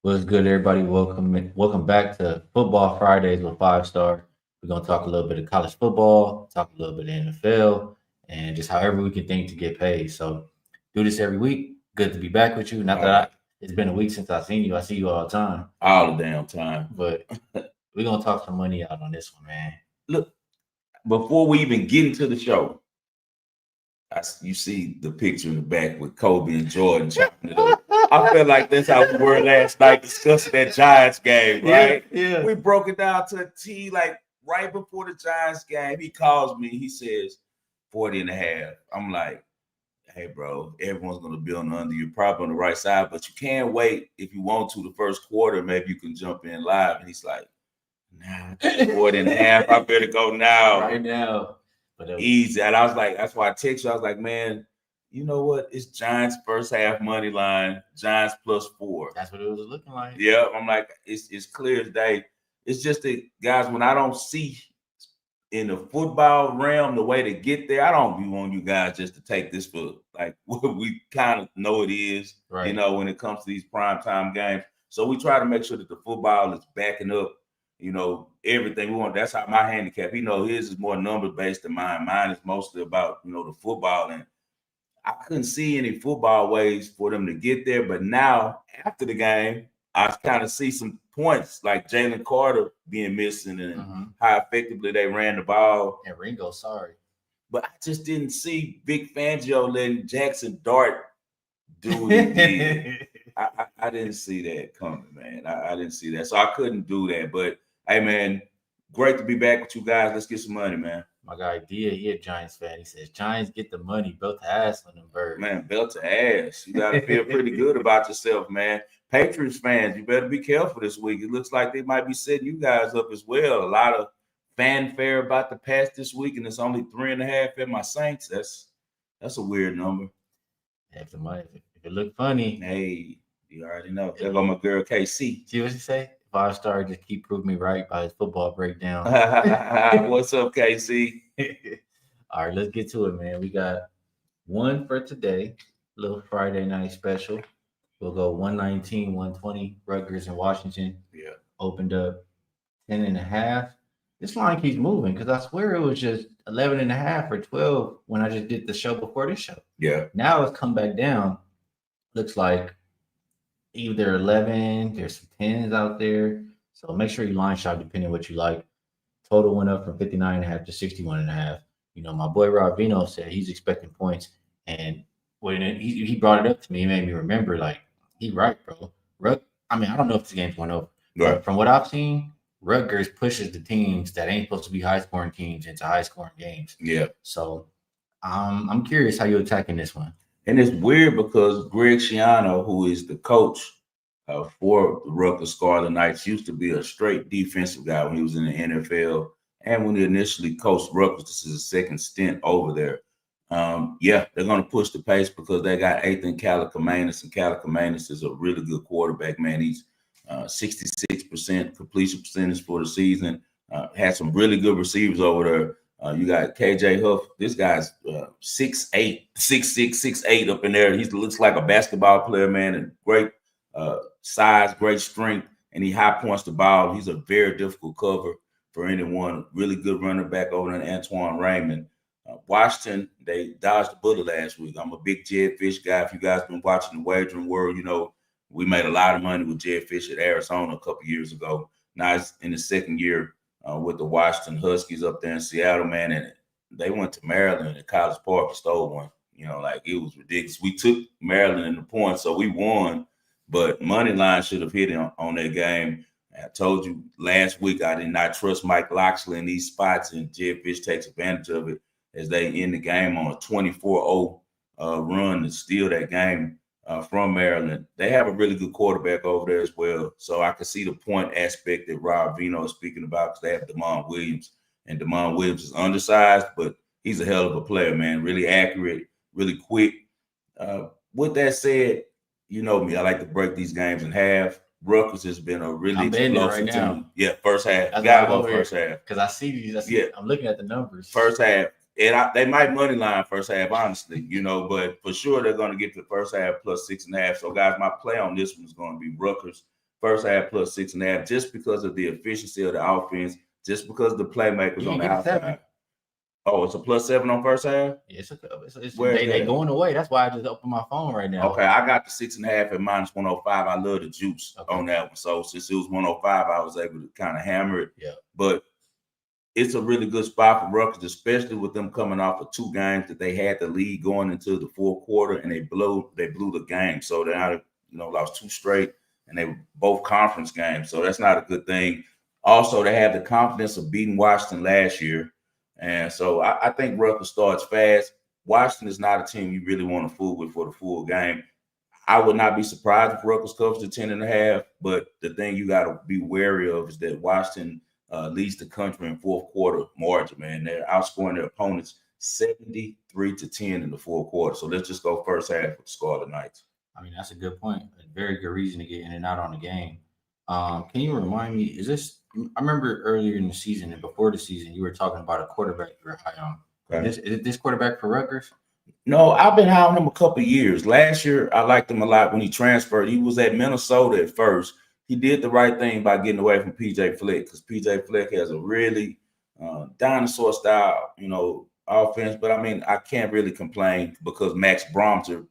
What's good, everybody? Welcome back to Football Fridays with Five Star. We're gonna talk a little bit of college football, talk a little bit of NFL, and just however we can think to get paid. So, do this every week. Good to be back with you. Not All that right. it's been a week since I've seen you. I see you all the time, All the damn time. but we're gonna talk some money out on this one, man. Look, before we even get into the show, you see the picture in the back with Kobe and Jordan chopping it up. I feel like that's how we were last night discussing that Giants game, right? Yeah. We broke it down to a T, like right before the Giants game. He calls me, he says 40 and a half. I'm like, hey, bro, everyone's going to be on the under. You're probably on the right side, but you can wait if you want to the first quarter. Maybe you can jump in live. And he's like, nah, 40 and a half. I better go now. Right now. But Easy. And I was like, that's why I text you. I was like, man, you know what? It's Giants first half money line, Giants +4. That's what it was looking like. Yeah. I'm like, it's clear as day. It's just that, guys, when I don't see in the football realm the way to get there, I don't be wanting you guys just to take this for like what we kind of know it is, Right. you know, when it comes to these primetime games. So we try to make sure that the football is backing up, you know, everything we want. That's how my handicap, you know, his is more number based than mine. Mine is mostly about, you know, the football. And I couldn't see any football ways for them to get there. But now after the game, I kind of see some points like Jalen Carter being missing and how effectively they ran the ball. And Ringo, sorry. But I just didn't see Vic Fangio letting Jackson Dart do what he did. I didn't see that coming, man. I didn't see that. So I couldn't do that. But, hey, man, great to be back with you guys. Let's get some money, man. My guy Dia, he a Giants fan. He says, Giants get the money, belt to ass on them birds. Man, belt to ass. You got to feel pretty good about yourself, man. Patriots fans, you better be careful this week. It looks like they might be setting you guys up as well. A lot of fanfare about the pass this week, and it's only 3.5 at my Saints. That's a weird number. If it look funny, hey, you already know. There go my girl KC. See what she say? 5 star, just keep proving me right by his football breakdown. What's up, KC? All right, let's get to it, man. We got one for today, little Friday night special. We'll go 119, 120. Rutgers and Washington. Yeah. Opened up 10.5. This line keeps moving because I swear it was just 11.5 or 12 when I just did the show before this show. Yeah. Now it's come back down. Looks like either 11, there's some 10s out there. So make sure you line shop depending on what you like. Total went up from 59.5 to 61.5. You know, my boy Rob Vino said he's expecting points. And when he brought it up to me, it made me remember, like, he right, bro. I don't know if this game's going over. Right. But from what I've seen, Rutgers pushes the teams that ain't supposed to be high-scoring teams into high-scoring games. Yeah. So I'm curious how you're attacking this one. And it's weird because Greg Schiano, who is the coach for the Rutgers Scarlet Knights, used to be a straight defensive guy when he was in the NFL and when he initially coached Rutgers. This is his second stint over there. Yeah, they're going to push the pace because they got Ethan Calicomanis, and Calicomanis is a really good quarterback, man. He's 66% completion percentage for the season. Had some really good receivers over there. You got KJ Huff. This guy's 6'8", 6'6", 6'8" up in there. He looks like a basketball player, man, and great size, great strength, and he high points the ball. He's a very difficult cover for anyone. Really good running back over there, Antoine Raymond. Washington, they dodged the bullet last week. I'm a big Jed Fish guy. If you guys been watching the Wagering World, you know we made a lot of money with Jed Fish at Arizona a couple years ago. Now it's in the second year with the Washington Huskies up there in Seattle, man, and they went to Maryland at College Park and stole one. You know, like it was ridiculous. We took Maryland in the points, so we won, but money line should have hit on that game. I told you last week I did not trust Mike Loxley in these spots, and Jed Fish takes advantage of it as they end the game on a 24-0 run to steal that game from Maryland. They have a really good quarterback over there as well. So I can see the point aspect that Rob Vino is speaking about because they have DeMond Williams. And DeMond Williams is undersized, but he's a hell of a player, man. Really accurate, really quick. With that said, you know me. I like to break these games in half. Rutgers has been a really explosive team. Yeah, first half. Got to go first half. Because I see these. I'm looking at the numbers. First half. And they might money line first half, honestly, you know, but for sure they're going to get to the first half plus 6.5. So, guys, my play on this one is going to be Rutgers first half plus 6.5, just because of the efficiency of the offense, just because of the playmakers on the outside. Oh, it's a +7 on first half? Yeah, they going away. That's why I just opened my phone right now. Okay, I got the 6.5 at -105. I love the juice on that one. So since it was 105, I was able to kind of hammer it. Yeah. But it's a really good spot for Rutgers, especially with them coming off of 2 games that they had the lead going into the fourth quarter, and they blew the game. So they now lost 2 straight, and they were both conference games. So that's not a good thing. Also, they have the confidence of beating Washington last year. And so I think Rutgers starts fast. Washington is not a team you really want to fool with for the full game. I would not be surprised if Rutgers covers the 10.5, but the thing you got to be wary of is that Washington leads the country in fourth quarter margin, man. They're outscoring their opponents 73-10 in the fourth quarter. So let's just go first half with the Scarlet Knights. I mean, that's a good point. A very good reason to get in and out on the game. Can you remind me, I remember earlier in the season and before the season, you were talking about a quarterback you were high on. Okay. Is this quarterback for Rutgers? No, I've been high on him a couple of years. Last year, I liked him a lot when he transferred. He was at Minnesota at first. He did the right thing by getting away from P.J. Fleck, because P.J. Fleck has a really dinosaur style, offense. But I mean, I can't really complain because Max Bromter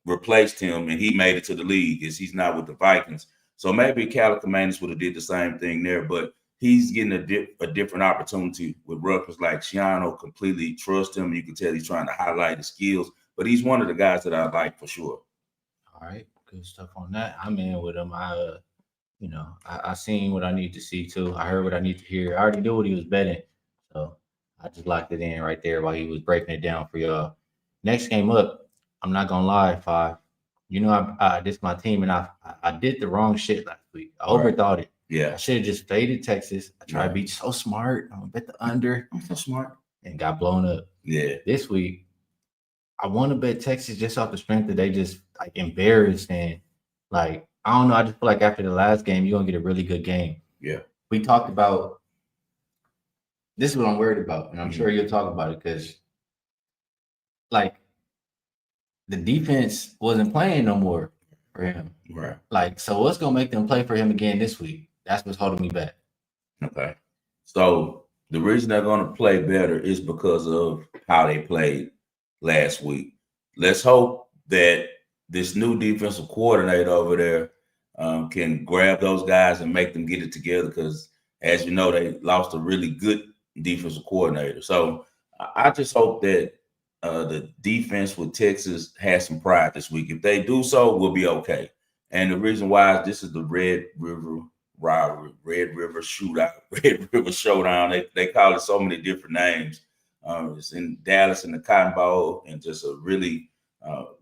replaced him and he made it to the league as he's not with the Vikings. So maybe Calicomanis would have did the same thing there, but he's getting a different opportunity with Rutgers. Like Schiano completely trusts him. You can tell he's trying to highlight his skills, but he's one of the guys that I like for sure. All right, good stuff on that. I'm in with him. I seen what I need to see too. I heard what I need to hear. I already knew what he was betting, so I just locked it in right there while he was breaking it down for y'all. Next game up, I'm not gonna lie, 5. This is my team, and I did the wrong shit last week. I overthought it. Yeah, I should have just faded Texas. I tried to be so smart. I'm gonna bet the under. I'm so smart, and got blown up. Yeah, this week I want to bet Texas just off the strength that they just like embarrassed, and like I don't know. I just feel like after the last game, you're gonna get a really good game. Yeah, we talked about this is what I'm worried about, and I'm sure you'll talk about it because like the defense wasn't playing no more for him. Right. Like, so what's gonna make them play for him again this week? That's what's holding me back. Okay. So the reason they're gonna play better is because of how they played last week. Let's hope that this new defensive coordinator over there can grab those guys and make them get it together. Because as you know, they lost a really good defensive coordinator. So I just hope that the defense with Texas has some pride this week. If they do so, we'll be okay. And the reason why is this is the Red River rivalry, Red River shootout, Red River showdown. They call it so many different names. It's in Dallas in the Cotton Bowl, and just a really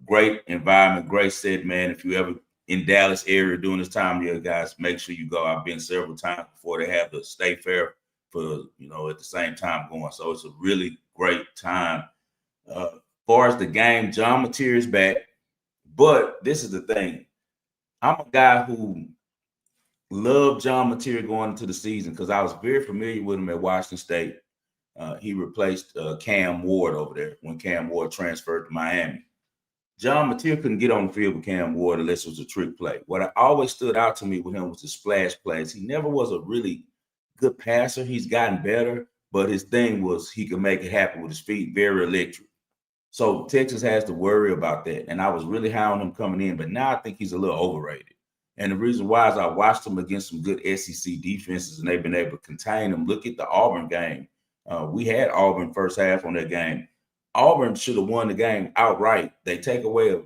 great environment, great set, man. If you ever in Dallas area during this time of year, guys, make sure you go. I've been several times before. They have the State Fair for, at the same time going. So it's a really great time. As far as the game, John Mateer is back. But this is the thing. I'm a guy who loved John Mateer going into the season because I was very familiar with him at Washington State. He replaced Cam Ward over there when Cam Ward transferred to Miami. John Mateer couldn't get on the field with Cam Ward unless it was a trick play. What always stood out to me with him was the splash plays. He never was a really good passer. He's gotten better, but his thing was he could make it happen with his feet, very electric. So Texas has to worry about that. And I was really high on him coming in, but now I think he's a little overrated. And the reason why is I watched him against some good SEC defenses, and they've been able to contain him. Look at the Auburn game. We had Auburn first half on that game. Auburn should have won the game outright. They take away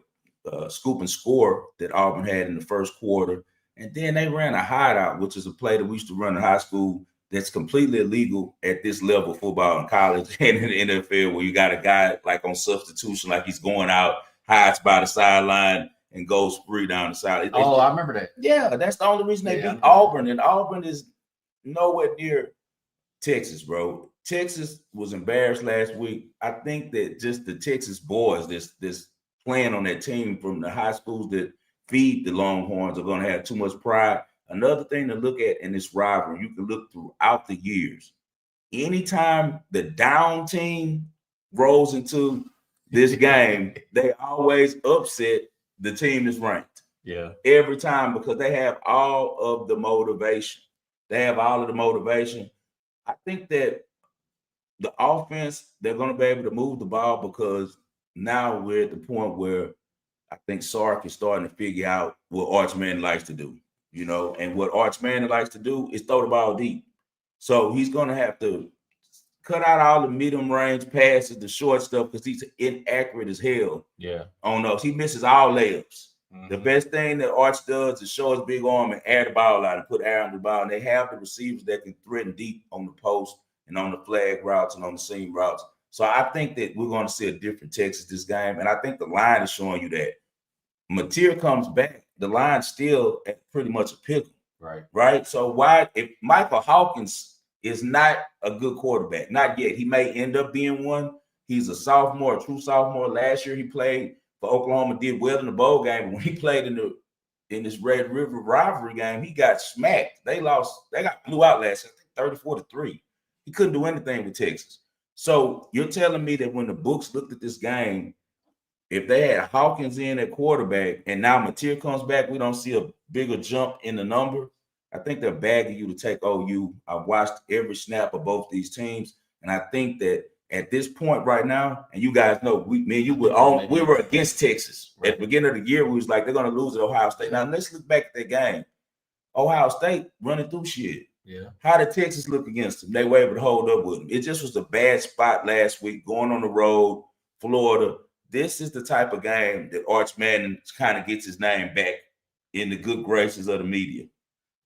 a scoop and score that Auburn had in the first quarter, and then they ran a hideout, which is a play that we used to run in high school that's completely illegal at this level, football and college and in the NFL, where you got a guy like on substitution, like he's going out, hides by the sideline, and goes free down the side. I remember that. Yeah, that's the only reason they beat Auburn, and Auburn is nowhere near Texas, bro. Texas was embarrassed last week. I think that just the Texas boys, this playing on that team from the high schools that feed the Longhorns, are going to have too much pride. Another thing to look at in this rivalry, you can look throughout the years. Anytime the down team rolls into this game, they always upset the team that's ranked. Yeah. Every time, because they have all of the motivation. I think that the offense, they're going to be able to move the ball because now we're at the point where I think Sark is starting to figure out what Arch Manning likes to do, and what Arch Manning likes to do is throw the ball deep. So he's going to have to cut out all the medium range passes, the short stuff, because he's inaccurate as hell. Yeah. On those. He misses all layups. The best thing that Arch does is show his big arm and air the ball out and put air on the ball. And they have the receivers that can threaten deep on the post and on the flag routes and on the seam routes. So I think that we're going to see a different Texas this game. And I think the line is showing you that. Mateer comes back, the line's still at pretty much a pick. Right. So why, if Michael Hawkins is not a good quarterback, not yet, he may end up being one. He's a sophomore, a true sophomore. Last year he played for Oklahoma, did well in the bowl game. But when he played in this Red River rivalry game, he got smacked. They got blew out last year, I think 34-3. He couldn't do anything with Texas. So you're telling me that when the books looked at this game, if they had Hawkins in at quarterback and now Mateer comes back, we don't see a bigger jump in the number. I think they're bagging you to take OU. I've watched every snap of both these teams, and I think that at this point right now, and you guys know, we were against Texas. Right. At the beginning of the year, we was like, they're going to lose at Ohio State. Now, let's look back at that game. Ohio State running through shit. Yeah. How did Texas look against them? They were able to hold up with them. It just was a bad spot last week, going on the road, Florida. This is the type of game that Arch Manning kind of gets his name back in the good graces of the media.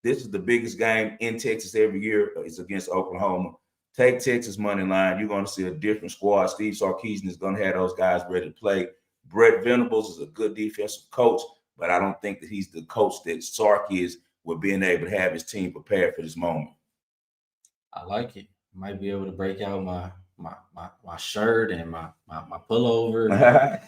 This is the biggest game in Texas every year. It's against Oklahoma. Take Texas money line. You're going to see a different squad. Steve Sarkisian is going to have those guys ready to play. Brett Venables is a good defensive coach, but I don't think that he's the coach that Sark is with being able to have his team prepared for this moment. I like it. Might be able to break out my shirt and my pullover.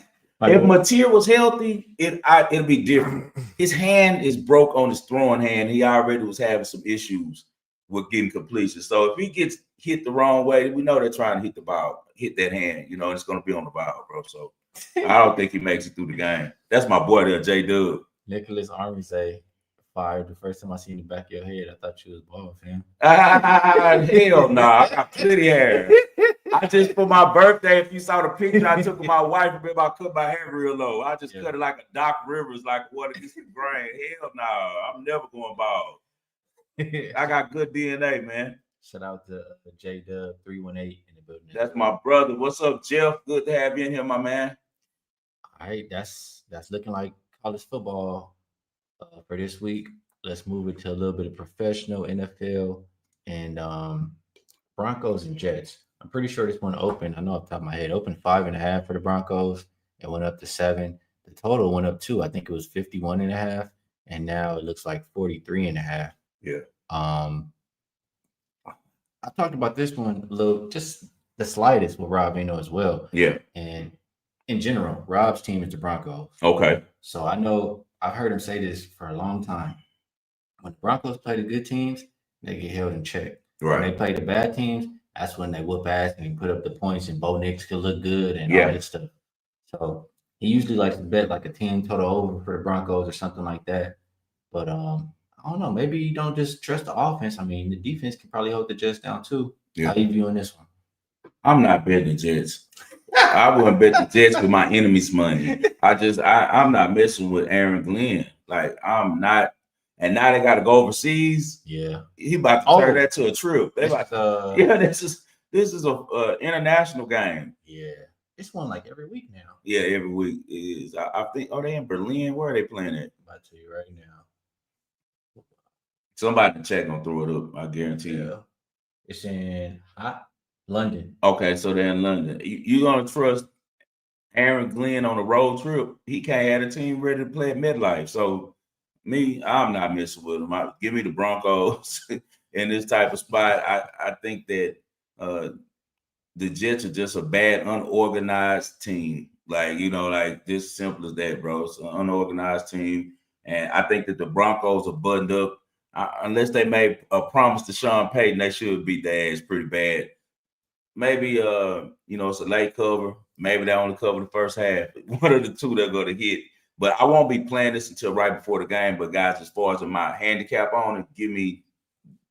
If Mateer was healthy, it'd be different. His hand is broke on his throwing hand. He already was having some issues with getting completion. So if he gets hit the wrong way, we know they're trying to hit the ball, hit that hand, and it's going to be on the ball, bro. So I don't think he makes it through the game. That's my boy there, J-Dub. Nicholas Army say, fired. The first time I seen the back of your head, I thought you was bald, fam. Hell no, I got pretty hair. I just, for my birthday, if you saw the picture I took of my wife, remember I cut my hair real low. I just cut it like a Doc Rivers, like what is the grain? Hell no, I'm never going bald. I got good DNA, man. Shout out to J-Dub 318 in the building. That's my brother. What's up, Jeff? Good to have you in here, my man. All right, that's looking like college football for this week. Let's move it to a little bit of professional NFL and Broncos and Jets. I'm pretty sure this one opened. I know off the top of my head, opened 5.5 for the Broncos. It went up to 7. The total went up too. I think it was 51.5, and now it looks like 43.5. Yeah. I talked about this one a little, just the slightest with Rob Eno as well. Yeah. And in general, Rob's team is the Broncos. Okay. So I know I've heard him say this for a long time. When the Broncos play the good teams, they get held in check. Right. When they play the bad teams, that's when they whoop ass and put up the points and Bo Nix can look good and all that stuff. So he usually likes to bet like a 10 total over for the Broncos or something like that. But I don't know. Maybe you don't just trust the offense. I mean, the defense can probably hold the Jets down too. Yeah. How you viewing this one? I'm not betting the Jets. I wouldn't bet the Jets with my enemy's money. I'm not messing with Aaron Glenn. Like, I'm not. And now they got to go overseas. Yeah, he about to turn that to a trip. They about this is a international game. Yeah, it's one like every week now. Yeah, every week is. I think. Are they in Berlin? Where are they playing at? I'm about to tell you right now. Somebody in chat gonna throw it up. I guarantee you. It's in London. Okay, so they're in London. You gonna trust Aaron Glenn on a road trip? He can't have a team ready to play at MetLife. So. Me, I'm not messing with them. Give me the Broncos in this type of spot. I think that the Jets are just a bad, unorganized team. Like, like this simple as that, bro. It's an unorganized team. And I think that the Broncos are buttoned up. Unless they made a promise to Sean Payton, they should beat their ass pretty bad. Maybe, it's a late cover. Maybe they only cover the first half. One of the two they're going to hit. But I won't be playing this until right before the game. But guys, as far as my handicap on it, give me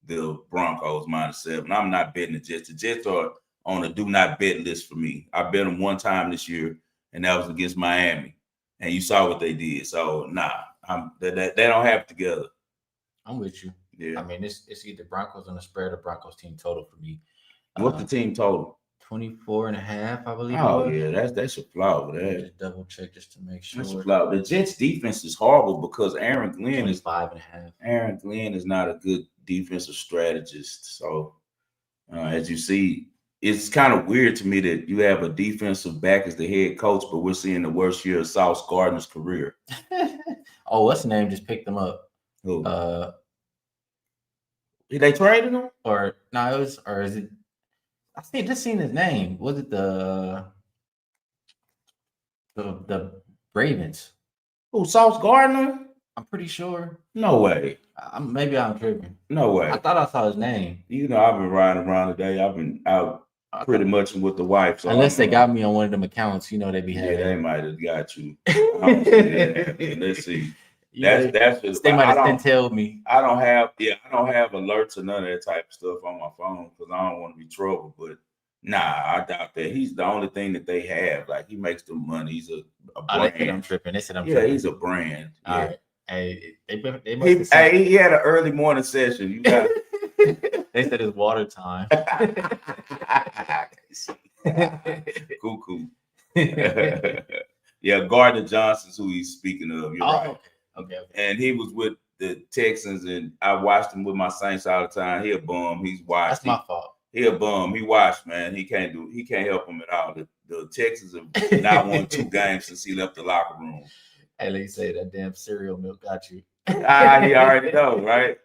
the Broncos -7. I'm not betting the Jets. The Jets are on a do not bet list for me. I bet them one time this year, and that was against Miami. And you saw what they did. So they don't have it together. I'm with you. Yeah. I mean, it's either Broncos on the spread or Broncos team total for me. What's the team total? 24.5, I believe. Oh yeah, that's a flaw with that. Just double check just to make sure. That's a flaw. The Jets defense is horrible because Aaron Glenn 25.5. Aaron Glenn is not a good defensive strategist. So as you see, it's kind of weird to me that you have a defensive back as the head coach, but we're seeing the worst year of Sauce Gardner's career. Oh, what's the name? Just picked them up. Who? They traded him? Or is it? I just seen his name. Was it the Ravens? Who, Sauce Gardner? I'm pretty sure. No way. Maybe I'm tripping. No way. I thought I saw his name. You know, I've been riding around today. I've been out pretty much with the wife. So unless they got me on one of them accounts, you know, they be having. Yeah, they might have got you. Let's see. That's just they might have tell me. I don't have alerts or none of that type of stuff on my phone because I don't want to be trouble. But I doubt that. He's the only thing that they have. Like, he makes the money. He's a brand. They said I'm tripping. They said I'm tripping. Yeah, he's a brand. All right. Hey, he had an early morning session. You got. They said it's water time. Cuckoo. Yeah, Gardner Johnson's who he's speaking of. You're right. Okay. And he was with the Texans, and I watched him with my Saints all the time. He a bum. He's washed. That's my fault. He a bum. He washed, man. He can't help him at all. The Texans have not won 2 games since he left the locker room. Hey, they say that damn cereal milk got you. He already know, right?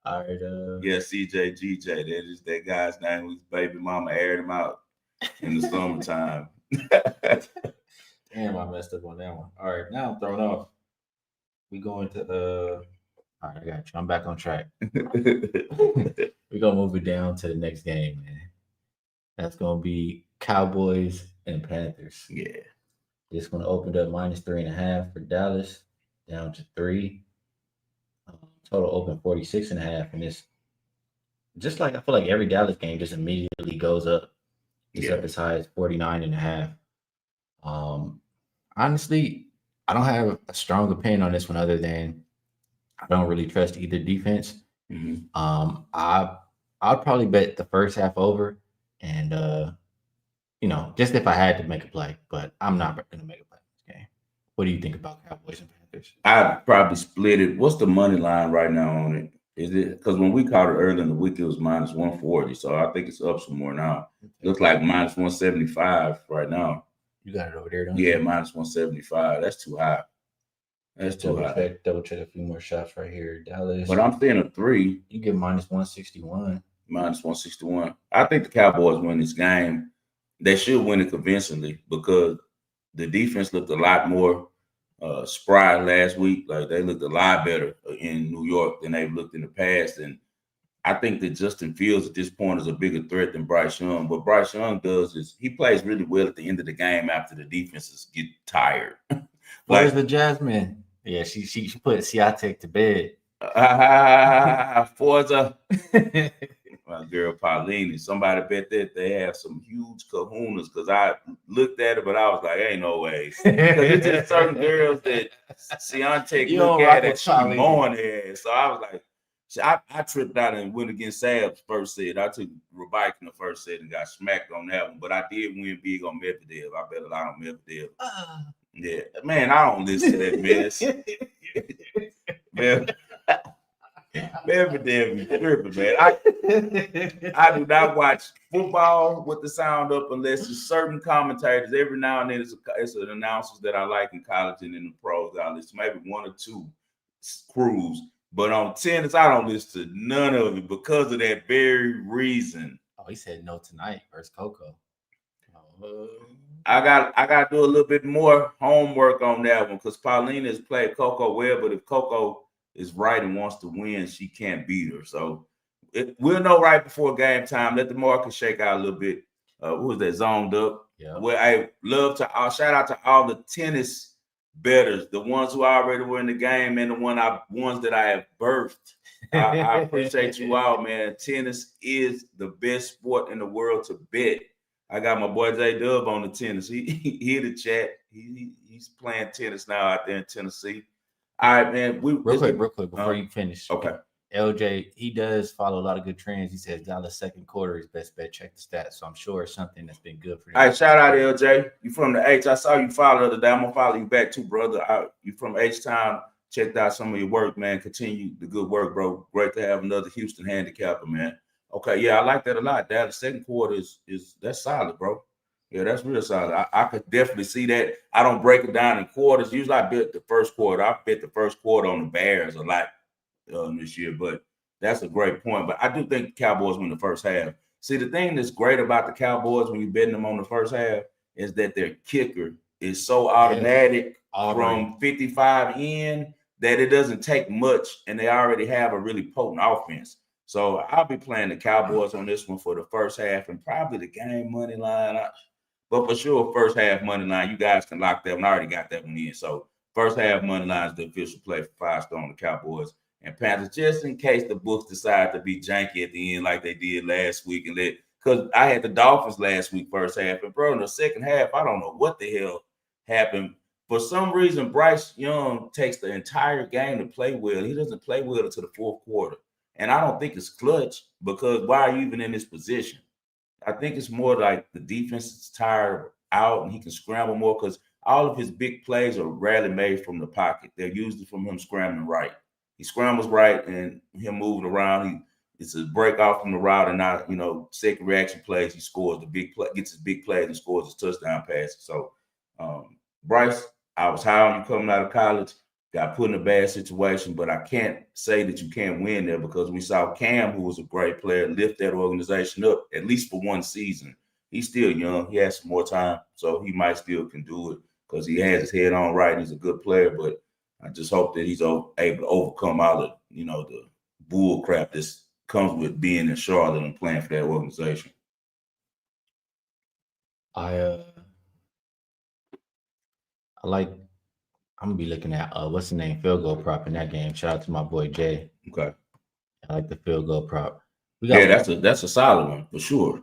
All right. Yeah, CJ GJ. That is that guy's name. Whose baby mama aired him out in the summertime. Damn, I messed up on that one. All right, now I'm thrown off. We going to all right, I got you. I'm back on track. We're gonna move it down to the next game, man. That's gonna be Cowboys and Panthers. Yeah. This one opened up -3.5 for Dallas, down to 3. Total open 46.5, and it's just like I feel like every Dallas game just immediately goes up. It's up as high as 49.5. Honestly, I don't have a strong opinion on this one other than I don't really trust either defense. Mm-hmm. I'd probably bet the first half over, and just if I had to make a play, but I'm not going to make a play in this game. What do you think about Cowboys and Panthers? I'd probably split it. What's the money line right now on it? Is it because when we caught it early in the week, it was -140, so I think it's up some more now. Looks like -175 right now. You got it over there, don't you? Yeah, -175. That's too high. That's too high. Double check a few more shots right here. Dallas. But I'm seeing a 3. You get -161. -161. I think the Cowboys win this game. They should win it convincingly because the defense looked a lot more spry last week. Like, they looked a lot better in New York than they've looked in the past. And I think that Justin Fields at this point is a bigger threat than Bryce Young. What Bryce Young does is he plays really well at the end of the game after the defenses get tired. Where's the Jasmine? Yeah, she put Siatek to bed. Forza. My girl Pauline, somebody bet that they have some huge kahunas because I looked at it, but I was like, ain't no way. Because it's just certain girls that Siatek look at and she mowing their ass. So I was like, I tripped out and went against Sab's first set. I took Rebike in the first set and got smacked on that one, but I did win big on Medvedev. I bet a lot on Medvedev. Yeah, man, I don't listen to that mess. Man, Medvedev be tripping, man. I do not watch football with the sound up unless it's certain commentators. Every now and then it's an announcers that I like in college and in the pros. I listen to maybe 1 or 2 crews. But on tennis, I don't listen to none of it because of that very reason. Oh, he said no tonight versus Coco. I got to do a little bit more homework on that one because Paulina has played Coco well, but if Coco is right and wants to win, she can't beat her. So we'll know right before game time. Let the market shake out a little bit. Who was that? Zoned Up. Yeah. Well, I love to shout out to all the tennis betters, the ones who already were in the game, and the ones that I have birthed. I appreciate you all, man. Tennis is the best sport in the world to bet. I got my boy J Dub on the tennis. He in the chat. He's playing tennis now out there in Tennessee. All right, man. Real quick, before you finish. Okay. LJ, he does follow a lot of good trends. He says Dallas second quarter is best bet. Check the stats. So I'm sure it's something that's been good for him. All right, shout out LJ. You from the H. I saw you follow the other day. I'm gonna follow you back too, brother. You from H-Town. Checked out some of your work, man. Continue the good work, bro. Great to have another Houston handicapper, man. Okay, yeah, I like that a lot. Dallas second quarter is that's solid, bro. Yeah, that's real solid. I could definitely see that. I don't break it down in quarters. Usually I bet the first quarter. I bet the first quarter on the Bears a lot this year, but that's a great point. But I do think the Cowboys win the first half. See, the thing that's great about the Cowboys when you're betting them on the first half is that their kicker is so automatic from 55 in that it doesn't take much, and they already have a really potent offense. So I'll be playing the Cowboys on this one for the first half and probably the game money line. But for sure, first half money line, you guys can lock that one. I already got that one in. So first half money line is the official play for 5-star on the Cowboys and Panthers, just in case the books decide to be janky at the end like they did last week. And because I had the Dolphins last week first half, and bro, in the second half, I don't know what the hell happened. For some reason, Bryce Young takes the entire game to play well. He doesn't play well until the fourth quarter. And I don't think it's clutch, because why are you even in this position? I think it's more like the defense is tired out and he can scramble more, because all of his big plays are rarely made from the pocket. They're usually from him scrambling right. He scrambles right, and him moving around, it's a break off from the route and not, second reaction plays. He scores the big play, gets his big plays and scores his touchdown passes. So, Bryce, I was high on you coming out of college. Got put in a bad situation, but I can't say that you can't win there, because we saw Cam, who was a great player, lift that organization up at least for one season. He's still young. He has some more time, so he might still can do it because he has his head on right. He's a good player, but I just hope that he's able to overcome all of, the bull crap that comes with being in Charlotte and playing for that organization. I'm gonna be looking at what's the name, field goal prop in that game. Shout out to my boy Jay. Okay. I like the field goal prop. That's a solid one for sure.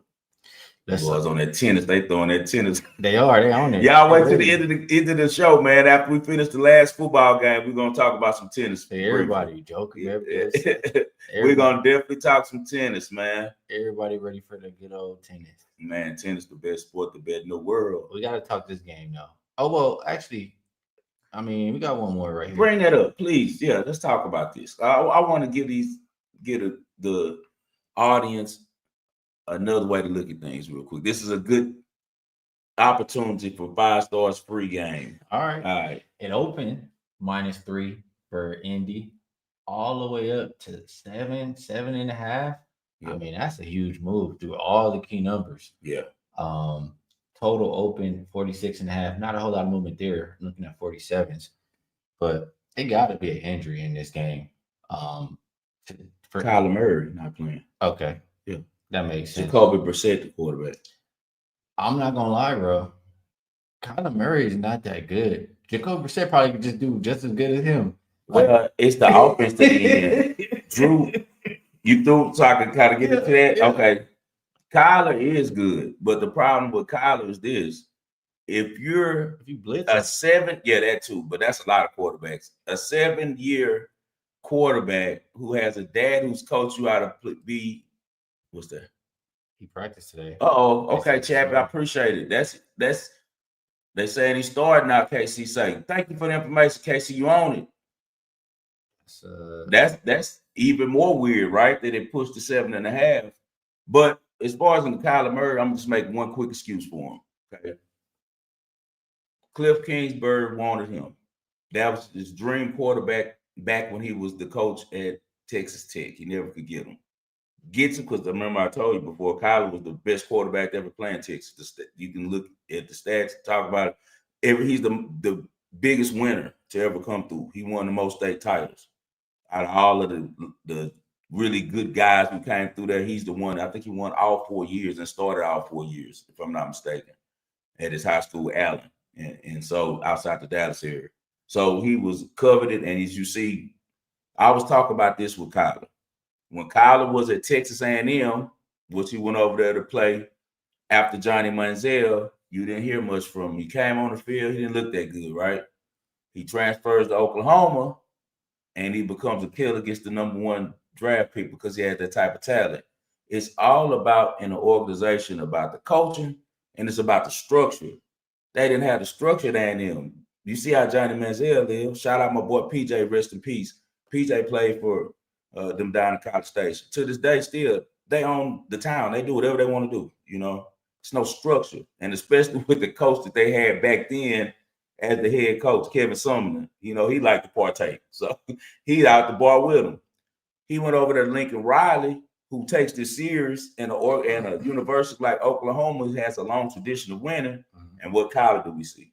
Boys on that tennis, they throwing that tennis. They on it. Y'all wait till the end of the show, man. After we finish the last football game, we're gonna talk about some tennis. Hey, everybody joking. We're gonna definitely talk some tennis, man. Everybody ready for the good old tennis. Man, tennis the best sport to bet in the world. We gotta talk this game though. Oh well, actually, we got one more right here. Bring that up, please. Yeah, let's talk about this. I want to get the audience another way to look at things real quick. This is a good opportunity for 5 stars free game. All right. It opened -3 for Indy, all the way up to 7.5. Yeah. That's a huge move through all the key numbers. Yeah. Total open 46.5. Not a whole lot of movement there. I'm looking at 47s, but it got to be an injury in this game. For Kyler Murray not playing. Okay. Yeah. That makes sense. Jacoby Brissett, the quarterback. I'm not gonna lie, bro. Kyler Murray is not that good. Jacoby Brissett probably could just do just as good as him. It's the offense at the end. Drew, you threw so I can kind of get into that. Yeah. Okay, Kyler is good, but the problem with Kyler is this: if you blitz a 7, that too, but that's a lot of quarterbacks. A 7-year quarterback who has a dad who's coached you how to be. What's that? He practiced today. Okay, Chappie, I appreciate it. That's they saying he's starting now. KC say, thank you for the information, KC. You own it. That's even more weird, right? That it pushed to 7.5. But as far as in the Kyler Murray, I'm just making one quick excuse for him. Okay. Cliff Kingsbury wanted him. That was his dream quarterback back when he was the coach at Texas Tech. He never could get him. Gets him because remember I told you before, Kyler was the best quarterback to ever play in Texas. You can look at the stats, talk about it. He's the biggest winner to ever come through. He won the most state titles out of all of the really good guys who came through there. He's the one. I think he won all 4 years and started all 4 years, if I'm not mistaken, at his high school, Allen, and so outside the Dallas area. So he was coveted. And as you see, I was talking about this with Kyler. When Kyler was at Texas A&M, which he went over there to play after Johnny Manziel, you didn't hear much from him. He came on the field, he didn't look that good, right? He transfers to Oklahoma, and he becomes a killer, gets the #1 draft pick because he had that type of talent. It's all about in an organization about the coaching, and it's about the structure. They didn't have the structure at A&M. You see how Johnny Manziel lived. Shout out my boy PJ, rest in peace. PJ played for them down in College Station. To this day, still, they own the town. They do whatever they want to do, you know. It's no structure. And especially with the coach that they had back then as the head coach, Kevin Sumner, you know, he liked to partake. So he's out the bar with him. He went over to Lincoln Riley, who takes this serious, and a university like Oklahoma has a long tradition of winning. And what Kyler do we see?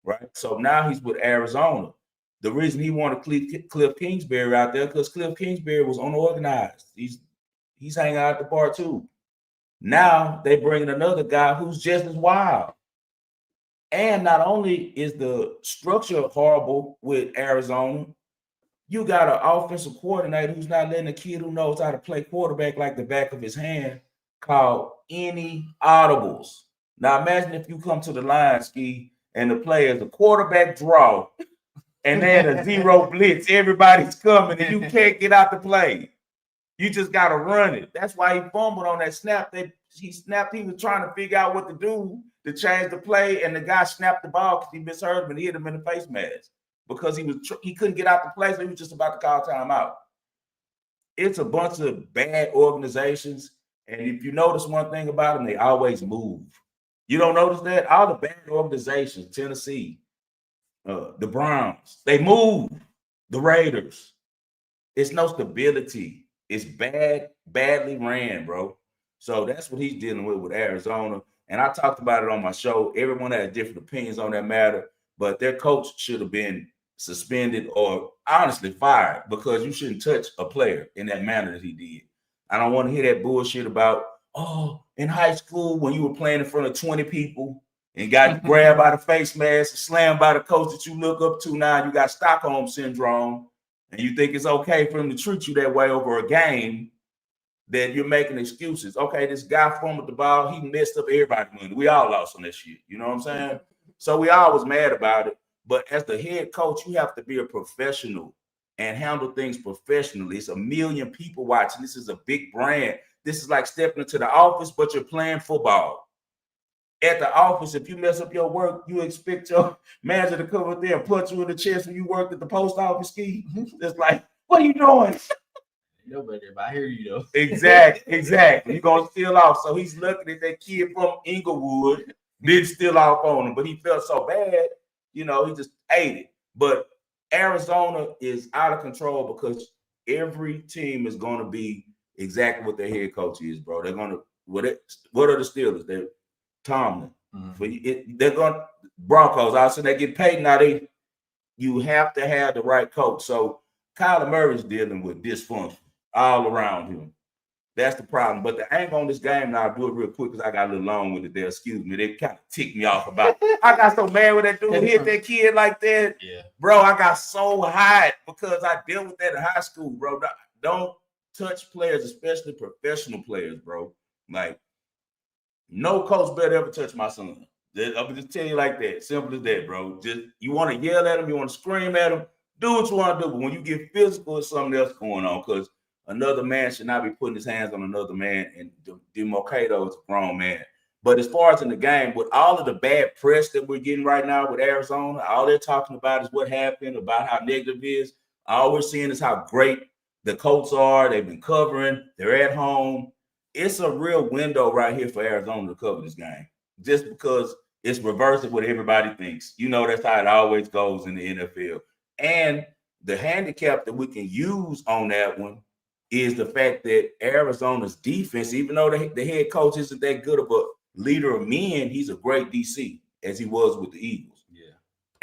Right? So now he's with Arizona. The reason he wanted Cliff Kingsbury out there, because Cliff Kingsbury was unorganized. He's hanging out at the bar too. Now they bring in another guy who's just as wild. And not only is the structure horrible with Arizona, you got an offensive coordinator who's not letting a kid who knows how to play quarterback like the back of his hand called any audibles. Now imagine if you come to the line, Skee, and the play is a quarterback draw, and then a zero blitz. Everybody's coming, and you can't get out the play. You just got to run it. That's why he fumbled on that snap. He snapped. He was trying to figure out what to do to change the play, and the guy snapped the ball because he misheard him and hit him in the face mask because he couldn't get out the play, so he was just about to call timeout. It's a bunch of bad organizations, and if you notice one thing about them, they always move. You don't notice that? All the bad organizations, Tennessee, the Browns, they move. The Raiders. It's no stability. It's badly ran, bro. So that's what he's dealing with Arizona. And I talked about it on my show. Everyone has different opinions on that matter, but their coach should have been suspended or honestly fired because you shouldn't touch a player in that manner that he did. I don't want to hear that bullshit about, oh, in high school when you were playing in front of 20 people and got grabbed by the face mask and slammed by the coach that you look up to now, you got Stockholm syndrome, and you think it's okay for him to treat you that way over a game, that you're making excuses. Okay, this guy fumbled the ball. He messed up everybody's money. We all lost on that shit. You know what I'm saying? So we all was mad about it. But as the head coach, you have to be a professional and handle things professionally. It's a million people watching. This is a big brand. This is like stepping into the office, but you're playing football. At the office, if you mess up your work, you expect your manager to come up there and punch you in the chest when you worked at the post office, Skee. It's like, what are you doing? Nobody, but I hear you though. Exactly. You're gonna steal off. So he's looking at that kid from Inglewood, didn't steal off on him, but he felt so bad, you know, he just ate it. But Arizona is out of control because every team is going to be exactly what their head coach is, bro. They're going to what are the Steelers? They're Tomlin. They're going Broncos. Also, they get paid now. You have to have the right coach. So Kyler Murray's dealing with dysfunction all around him. That's the problem. But the angle on this game, now I'll do it real quick because I got a little long with it there. Excuse me. They kind of ticked me off about it. I got so mad when that dude hit that kid like that. Yeah. Bro, I got so hot because I dealt with that in high school, bro. Don't touch players, especially professional players, bro. Like, no coach better ever touch my son. I'm just tell you like that. Simple as that, bro. Just you want to yell at him, you want to scream at him, do what you want to do. But when you get physical, there's something else going on because another man should not be putting his hands on another man, and Democado is a grown man. But as far as in the game, with all of the bad press that we're getting right now with Arizona, all they're talking about is what happened, about how negative it is. All we're seeing is how great the Colts are. They've been covering. They're at home. It's a real window right here for Arizona to cover this game, just because it's reverse of what everybody thinks. You know, that's how it always goes in the NFL. And the handicap that we can use on that one is the fact that Arizona's defense, even though the head coach isn't that good of a leader of men, he's a great DC, as he was with the Eagles. Yeah.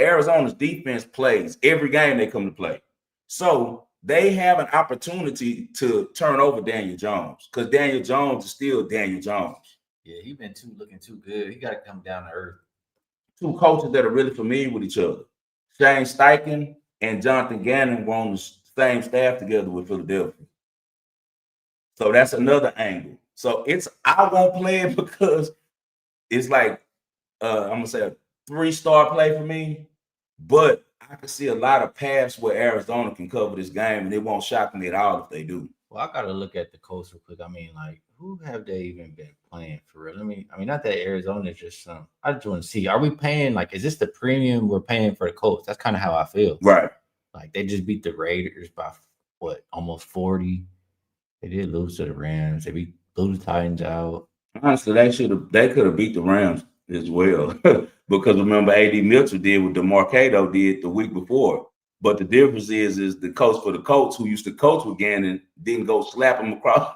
Arizona's defense plays every game they come to play. So they have an opportunity to turn over Daniel Jones because Daniel Jones is still Daniel Jones. Yeah, he's been looking too good. He got to come down to earth. Two coaches that are really familiar with each other. Shane Steichen and Jonathan Gannon were on the same staff together with Philadelphia. So that's another angle. So I won't play it because it's like I'm gonna say a 3-star play for me, but I can see a lot of paths where Arizona can cover this game, and it won't shock me at all if they do. Well, I gotta look at the Colts real quick. I mean, like, who have they even been playing for real? I mean, not that Arizona is just some. I just want to see. Are we paying like? Is this the premium we're paying for the Colts? That's kind of how I feel. Right. Like they just beat the Raiders by what, almost 40. They did lose to the Rams. They blew the Titans out. Honestly, they could have beat the Rams as well. Because remember, AD Mitchell did what DeMarcado did the week before. But the difference is the coach for the Colts, who used to coach with Gannon, didn't go slap him across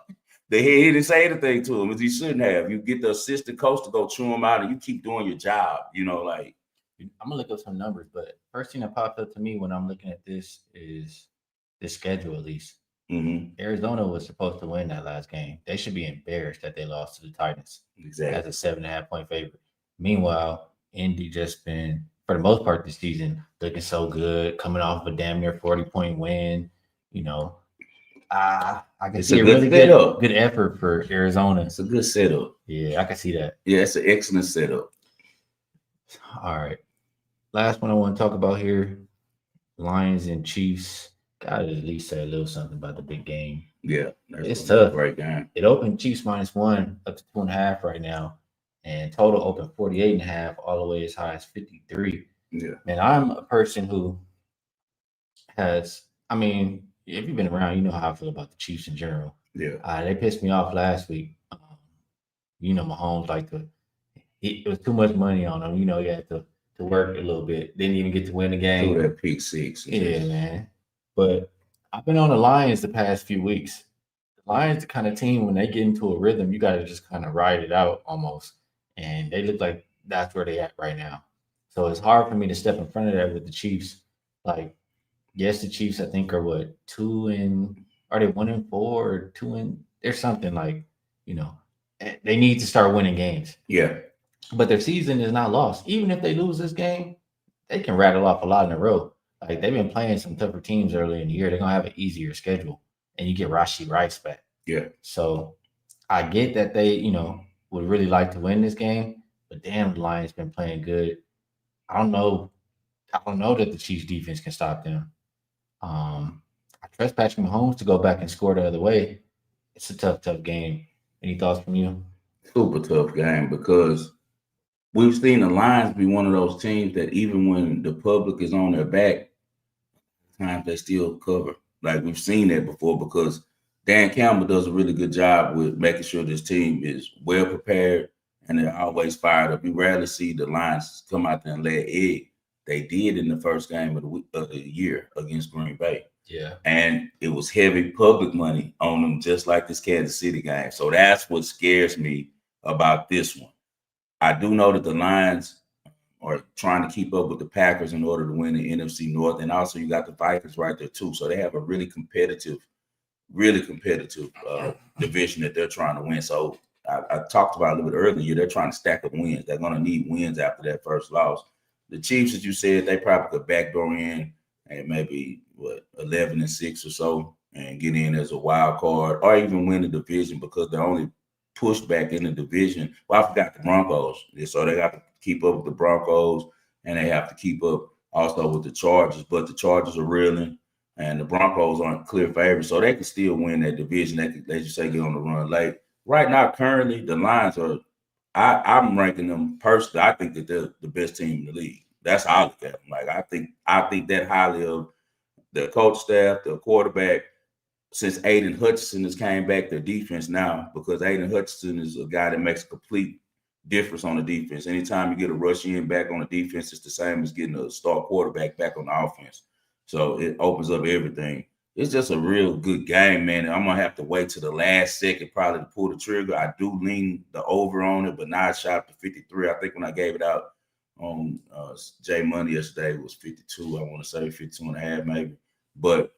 the head. He didn't say anything to him as he shouldn't have. You get the assistant coach to go chew him out, and you keep doing your job. Like I'm gonna look up some numbers, but first thing that popped up to me when I'm looking at this is the schedule. At least Arizona was supposed to win that last game. They should be embarrassed that they lost to the Titans. Exactly. As a 7.5-point favorite. Meanwhile, Indy just been, for the most part this season, looking so good, coming off a damn near 40-point win. I can see a really good effort for Arizona. It's a good setup. Yeah, I can see that. Yeah, it's an excellent setup. All right. Last one I want to talk about here, Lions and Chiefs. Gotta at least say a little something about the big game. Yeah, it's tough. Great game. It opened Chiefs -1 up to 2.5 right now, and total open 48.5 all the way as high as 53. Yeah, man, I'm a person who has. I mean, if you've been around, you know how I feel about the Chiefs in general. Yeah, they pissed me off last week. Mahomes it was too much money on him. He had to work a little bit. Didn't even get to win the game. Threw that pick six. Yeah, man. But I've been on the Lions the past few weeks. The Lions, the kind of team, when they get into a rhythm, you got to just kind of ride it out almost. And they look like that's where they at right now. So it's hard for me to step in front of that with the Chiefs. Like, yes, the Chiefs, I think, are what, are they 1-4 or 2? There's something like, they need to start winning games. Yeah. But their season is not lost. Even if they lose this game, they can rattle off a lot in a row. Like, they've been playing some tougher teams early in the year. They're going to have an easier schedule. And you get Rashee Rice back. Yeah. So I get that they, would really like to win this game. But damn, the Lions been playing good. I don't know that the Chiefs defense can stop them. I trust Patrick Mahomes to go back and score the other way. It's a tough game. Any thoughts from you? Super tough game because we've seen the Lions be one of those teams that even when the public is on their back, times they still cover. Like, we've seen that before because Dan Campbell does a really good job with making sure this team is well prepared and they're always fired up. You rarely see the Lions come out there and lay an egg. They did in the first game of the year against Green Bay. Yeah. And it was heavy public money on them, just like this Kansas City game. So that's what scares me about this one. I do know that the Lions are trying to keep up with the Packers in order to win the NFC North. And also you got the Vikings right there too. So they have a really competitive division that they're trying to win. So I talked about a little bit earlier. They're trying to stack up wins. They're going to need wins after that first loss. The Chiefs, as you said, they probably could backdoor in and maybe 11-6 or so and get in as a wild card or even win the division because they're only pushed back in the division. Well, I forgot the Broncos. So they have to keep up with the Broncos and they have to keep up also with the Chargers. But the Chargers are reeling and the Broncos aren't clear favorites. So they can still win that division. They can, as you say, get on the run late. Right now, currently, the Lions are I'm ranking them personally. I think that they're the best team in the league. That's how I look at them. Like, I think that highly of the coach staff, the quarterback. Since Aiden Hutchinson has came back, their defense now, because Aiden Hutchinson is a guy that makes a complete difference on the defense. Anytime you get a rush in back on the defense, it's the same as getting a star quarterback back on the offense. So it opens up everything. It's just a real good game, man. And I'm going to have to wait till the last second probably to pull the trigger. I do lean the over on it, but now it's shot up to 53. I think when I gave it out on J Money yesterday, it was 52. I want to say 52.5 maybe. But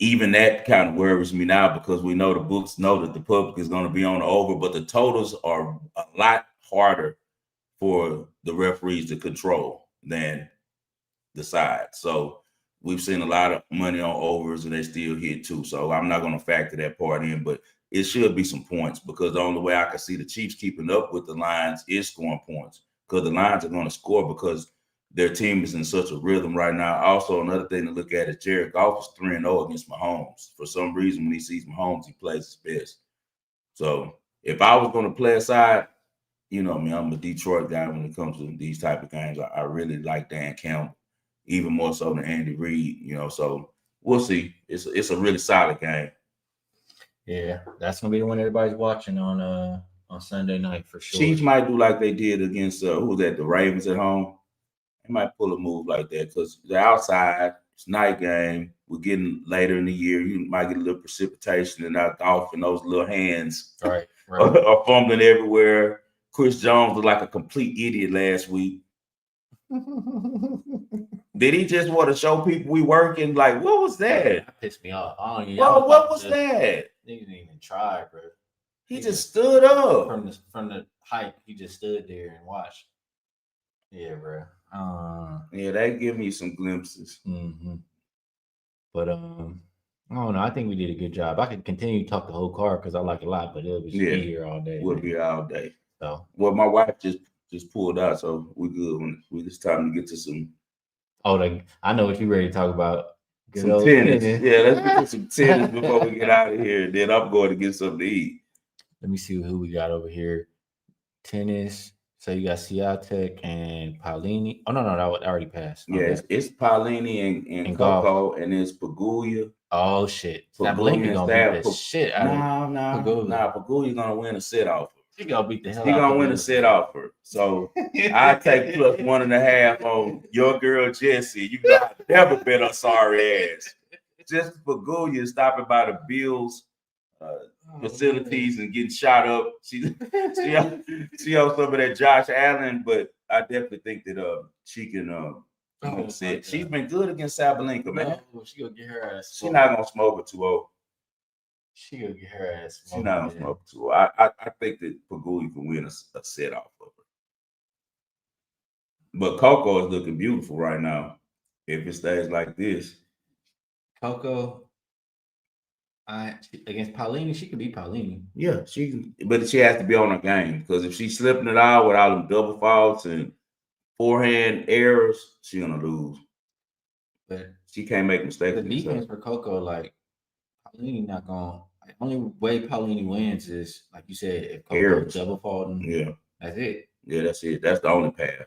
even that kind of worries me now because we know the books know that the public is going to be on the over, but the totals are a lot harder for the referees to control than the side. So we've seen a lot of money on overs, and they still hit too. So I'm not going to factor that part in, but it should be some points, because the only way I can see the Chiefs keeping up with the Lions is scoring points, because the Lions are going to score because their team is in such a rhythm right now. Also, another thing to look at is Jared Goff is 3-0 against Mahomes. For some reason, when he sees Mahomes, he plays his best. So if I was going to play a side, you know me, I'm a Detroit guy when it comes to these type of games. I really like Dan Campbell, even more so than Andy Reid, you know. So we'll see. It's a really solid game. Yeah, that's gonna be the one everybody's watching on Sunday night for sure. Chiefs might do like they did against who was that, the Ravens at home. They might pull a move like that because they're outside. It's night game. We're getting later in the year. You might get a little precipitation and that golf and those little hands right. are fumbling everywhere. Chris Jones looked like a complete idiot last week. Did he just want to show people we working? Like, what was that? That pissed me off. What was that? He didn't even try, bro. He just stood up from the height. He just stood there and watched. Yeah, bro. Yeah, that give me some glimpses. Mm-hmm. But I don't know. I think we did a good job. I could continue to talk the whole card because I like it a lot, but it was be here all day. We'll be all day. So, well, my wife just pulled out, so we're good. When it's time to get to some. Oh, I know what you're ready to talk about. Some tennis. Yeah, let's get to some tennis before we get out of here. Then I'm going to get something to eat. Let me see who we got over here. Tennis. So you got Swiatek and Paolini. Oh no, that already passed. Yeah, it's Paolini and Coco, and it's Paguglia. Oh shit! Sabalenka gonna beat the shit out of Paguglia. Paguglia gonna win a set off. He gonna beat the hell. He gonna win a set off her. So I take plus 1.5 on your girl Jessie. You know, I've never been a sorry ass. Just Paguglia stopping by the Bills facilities and getting shot up. She on some of that Josh Allen, but I definitely think that she can she's been good against Sabalenka, man. No, she gonna get her ass. She's not gonna smoke it 2-0. She gonna get her ass. She's not gonna smoke it 2-0. I think that Paguglia can win a set off of her. But Coco is looking beautiful right now. If it stays like this, Coco. Against Paolini, she could beat Paolini. Yeah, she can, but she has to be on her game, because if she's slipping it out with all them double faults and forehand errors, she's gonna lose. But she can't make mistakes. The defense for Coco, like Paolini, not gonna. The only way Paolini wins is, like you said, if Coco double faulting. Yeah, that's it. Yeah, that's it. That's the only path.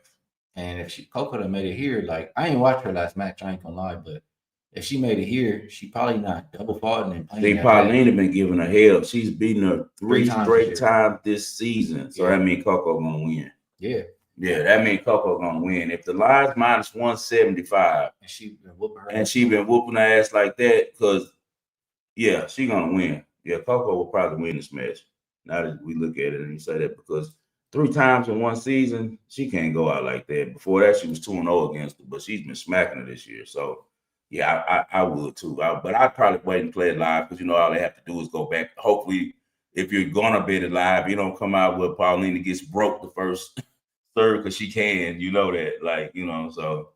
And if Coco done made it here, like I ain't watched her last match, I ain't gonna lie, but if she made it here, she probably not double faulting and playing. Paulina been giving her hell. She's beaten her three straight times this season. So that means Coco gonna win. Yeah. Yeah, that means Coco gonna win. If the line's minus 175 and she been whooping her ass like that, because she gonna win. Yeah, Coco will probably win this match. Now that we look at it and you say that, because 3 times in one season, she can't go out like that. Before that, she was 2-0 against her, but she's been smacking her this year. So yeah, I would too. But I'd probably wait and play it live, because all they have to do is go back. Hopefully, if you're gonna bet it live, you don't come out with Paulina gets broke the first serve, because she can. You know that, so.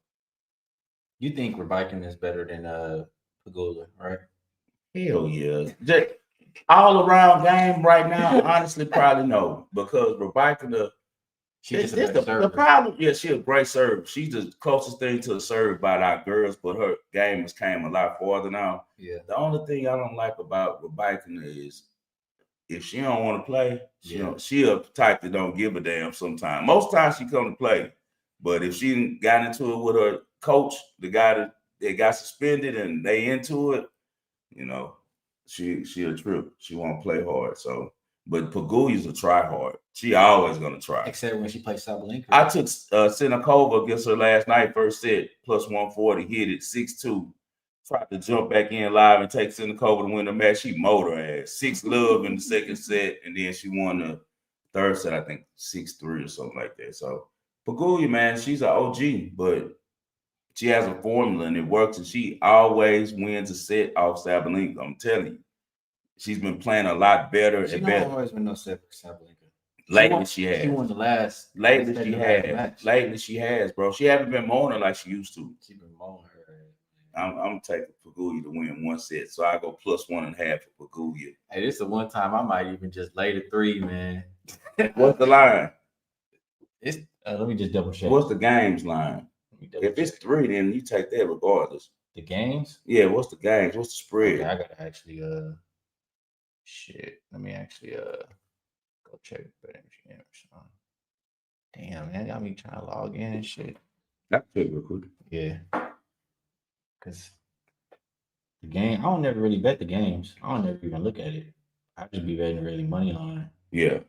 You think Rebikin is better than Paguglia, right? Hell yeah. Just all around game right now, honestly, probably no, because Rebikin the problem. Yeah, she's a great serve. She's the closest thing to a serve by our girls, but her game has came a lot farther now. Yeah. The only thing I don't like about Rebecca is if she don't want to play, she a type that don't give a damn sometimes. Most times she come to play. But if she got into it with her coach, the guy that got suspended, and they into it, she a trip. She won't play hard. So, but Paguglia's a try hard. She always gonna try. Except when she plays Sabalenka. I took Sinakova against her last night, first set, plus 140, hit it 6-2. Tried to jump back in live and take Sinakova to win the match. She mowed her ass. 6-love in the second set, and then she won the third set, I think 6-3 or something like that. So Paguglia, man, she's an OG, but she has a formula and it works, and she always wins a set off Sabalenka. I'm telling you. She's been playing a lot better and better. She always win no set for Sabalenka. Lately she has. She won the last. Lately she has. Lately she has, bro. She haven't been moaning like she used to. She been moaning her. I'm taking Pagulia to win 1 set, so I go +1.5 for Pagulia. Hey, this is the one time I might even just lay the 3, man. What's the line? It's let me just double check. What's the games line? If it's 3, then you take that regardless. The games? Yeah, what's the games? What's the spread? Okay, I gotta actually shit. Let me actually go check BetMGM or something. Damn, man, got me trying to log in and shit. That's it real quick. Yeah. Cause the game, I don't never really bet the games. I don't never even look at it. I just be betting really money line. Yeah.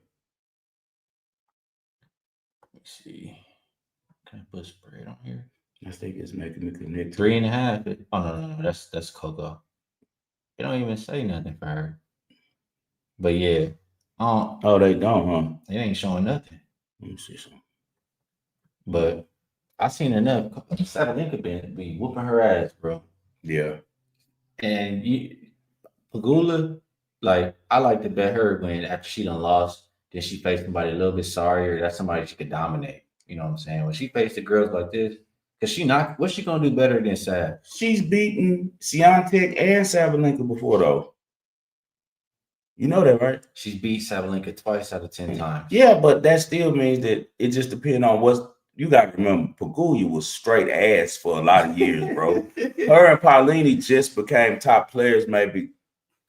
Let me see. Can I put spread on here? I think it's making the connect. 3.5. Oh no, that's Coco. It don't even say nothing for her. But yeah. Oh, they don't, huh? It ain't showing nothing. Let me see something. But I seen enough. Sabalenka be whooping her ass, bro. Yeah. And Pagula, like, I like to bet her when after she done lost, then she faced somebody a little bit sorrier. That's somebody she could dominate. You know what I'm saying? When she faced the girls like this, because what's she gonna do better than Sab? She's beaten Swiatek and Sabalenka before, though. You know that, right? She's beat Sabalenka twice out of 10 times. Yeah, but that still means that it just depends on what's. You got to remember, Pagulia was straight ass for a lot of years, bro. Her and Paulini just became top players maybe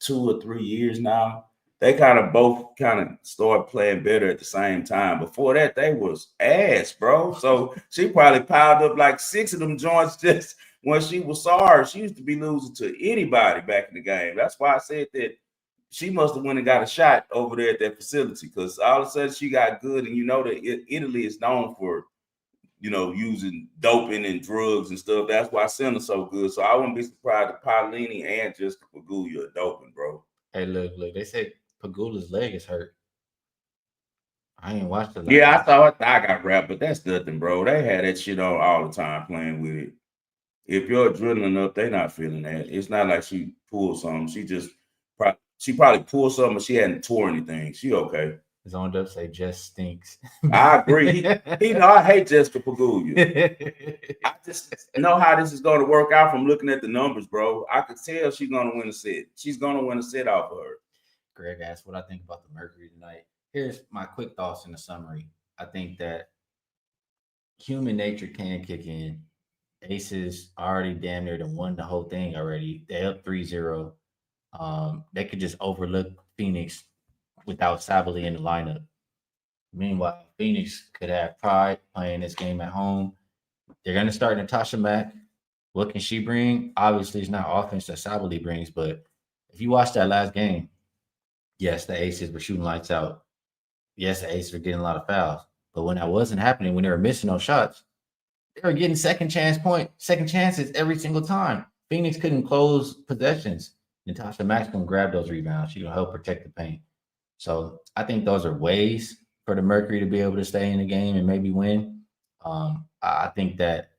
2 or 3 years now. They kind of both kind of started playing better at the same time. Before that, they was ass, bro. So she probably piled up like 6 of them joints just when she was sorry. She used to be losing to anybody back in the game. That's why I said that she must have went and got a shot over there at that facility, because all of a sudden she got good. And you know that Italy is known for, you know, using doping and drugs and stuff. That's why Senna's so good. So I wouldn't be surprised if Paulini and Jessica Pagula are doping, bro. Hey, look, they say Pagula's leg is hurt. I ain't watched the. Yeah, I thought I got wrapped, but that's nothing, bro. They had that shit on all the time playing with it. If you're adrenaline up, they're not feeling that. It's not like she pulled something. She probably pulled something, but she hadn't tore anything. She okay. His own dub say Jess stinks. I agree. He know I hate Jessica Pagula. I just know how this is going to work out from looking at the numbers, bro. I could tell she's going to win a set. She's going to win a set off of her. Greg asked what I think about the Mercury tonight. Here's my quick thoughts in the summary. I think that human nature can kick in. Aces already damn near won the whole thing already. They up 3-0. They could just overlook Phoenix without Sabally in the lineup. Meanwhile, Phoenix could have pride playing this game at home. They're going to start Natasha Mack. What can she bring? Obviously, it's not offense that Sabally brings, but if you watch that last game, yes, the Aces were shooting lights out. Yes, the Aces were getting a lot of fouls. But when that wasn't happening, when they were missing those shots, they were getting second chances every single time. Phoenix couldn't close possessions. Natasha Mack's going to grab those rebounds. She's going to help protect the paint. So I think those are ways for the Mercury to be able to stay in the game and maybe win. I think that,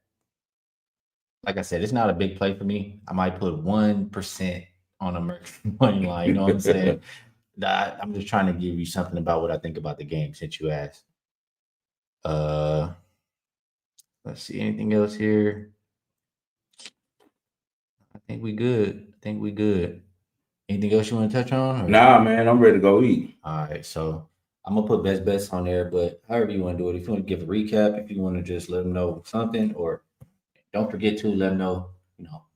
like I said, it's not a big play for me. I might put 1% on a Mercury money line. You know what I'm saying? I'm just trying to give you something about what I think about the game since you asked. Let's see, anything else here? I think we good. Anything else you want to touch on? Or? Nah, man, I'm ready to go eat. All right, so I'm going to put best bets on there, but however you want to do it. If you want to give a recap, if you want to just let them know something, or don't forget to let them know,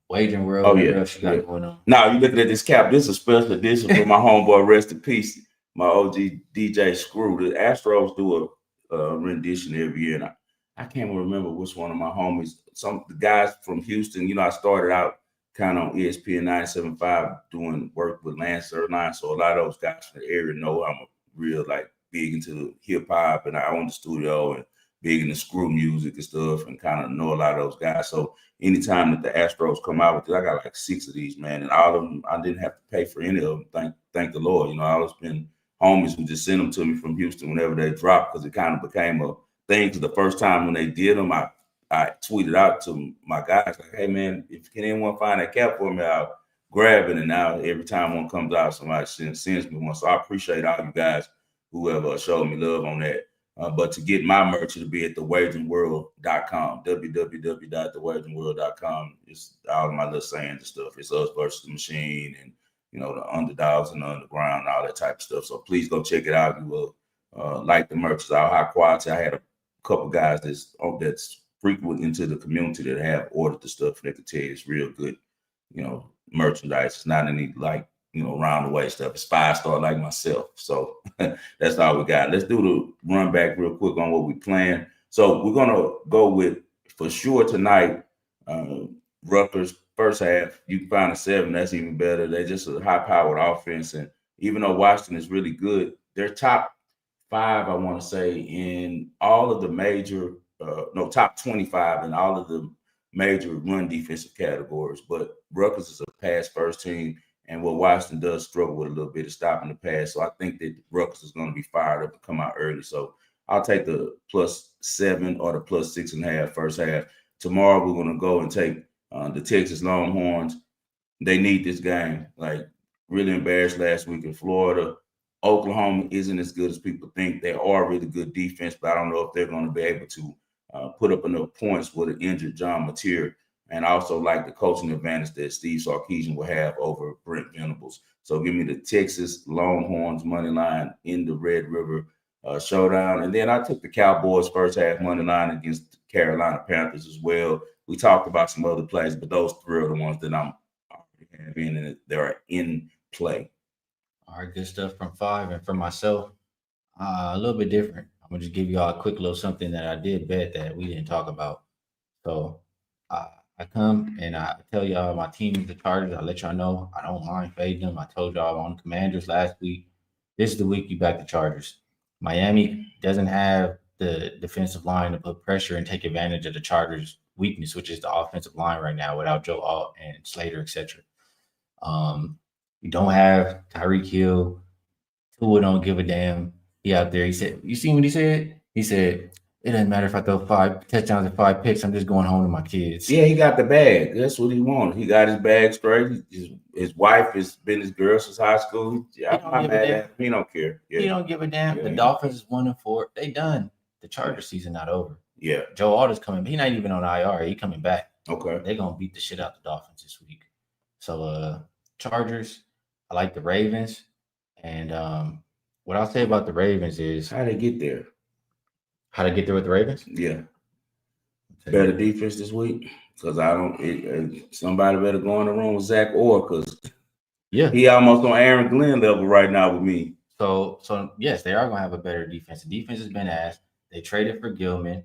Wagering World, whatever else you got going on. Now, you looking at this cap, this is a special edition for my homeboy, rest in peace, my OG DJ Screw. The Astros do a rendition every year, and I can't remember which one of my homies, the guys from Houston, I started out kind of on ESPN 97.5 doing work with Lance Erline, so a lot of those guys from the area know I'm a real, big into hip-hop, and I own the studio, and big into screw music and stuff, and kind of know a lot of those guys. So anytime that the Astros come out with it, I got 6 of these, man, and all of them, I didn't have to pay for any of them. Thank the Lord. All it's been homies who just send them to me from Houston whenever they drop, because it kind of became a thing. Because the first time when they did them, I tweeted out to my guys, like, hey, man, if can anyone find that cap for me, I'll grab it. And now every time one comes out, somebody sends me one. So I appreciate all you guys whoever showed me love on that. But to get my merch, it'll be at thewageringworld.com, www.thewageringworld.com. It's all of my little sayings and stuff. It's us versus the machine and, the underdogs and the underground and all that type of stuff. So please go check it out. You will like the merch. It's all high quality. I had a couple guys that's frequent into the community that have ordered the stuff. They could tell you it's real good, merchandise. It's not any round the way stuff. It's 5-star like myself. So that's all we got. Let's do the run back real quick on what we plan. So we're gonna go with, for sure tonight, Rutgers first half. You can find a 7. That's even better. They're just a high-powered offense, and even though Washington is really good, they're top 5, I want to say, in all of the major, top 25 in all of the major run defensive categories. But Rutgers is a pass-first team. And what Washington does struggle with a little bit is stopping the pass. So I think that Rutgers is going to be fired up and come out early. So I'll take the +7 or the +6.5 first half. Tomorrow we're going to go and take the Texas Longhorns. They need this game. Like, really embarrassed last week in Florida. Oklahoma isn't as good as people think. They are really good defense, but I don't know if they're going to be able to put up enough points with an injured John Mateer. And also like the coaching advantage that Steve Sarkisian will have over Brent Venables. So give me the Texas Longhorns money line in the Red River showdown. And then I took the Cowboys first half money line against the Carolina Panthers as well. We talked about some other plays, but those 3 are the ones that I'm already having and they're in play. All right, good stuff from 5. And for myself, a little bit different. I'm going to just give you all a quick little something that I did bet that we didn't talk about. So I come and I tell y'all my team is the Chargers. I let y'all know I don't mind fading them. I told y'all on the Commanders last week. This is the week you back the Chargers. Miami doesn't have the defensive line to put pressure and take advantage of the Chargers' weakness, which is the offensive line right now without Joe Alt and Slater, etc. You don't have Tyreek Hill. Tua don't give a damn. He out there. He said, you see what he said? He said, it doesn't matter if I throw 5 touchdowns and 5 picks. I'm just going home to my kids. Yeah, he got the bag. That's what he wanted. He got his bag straight. His wife has been his girl since high school. Yeah, I'm mad at him. He don't care. Yeah. He don't give a damn. Yeah, the Dolphins is 1-4. They done. The Chargers season not over. Yeah. Joe Alt is coming. He's not even on IR. He coming back. Okay. They're gonna beat the shit out the Dolphins this week. So Chargers. I like the Ravens. And what I'll say about the Ravens is how they get there. How to get there with the Ravens? Yeah. Better defense this week because somebody better go in the room with Zach Orr because he almost on Aaron Glenn level right now with me. So yes, they are going to have a better defense. The defense has been asked. They traded for Gilman.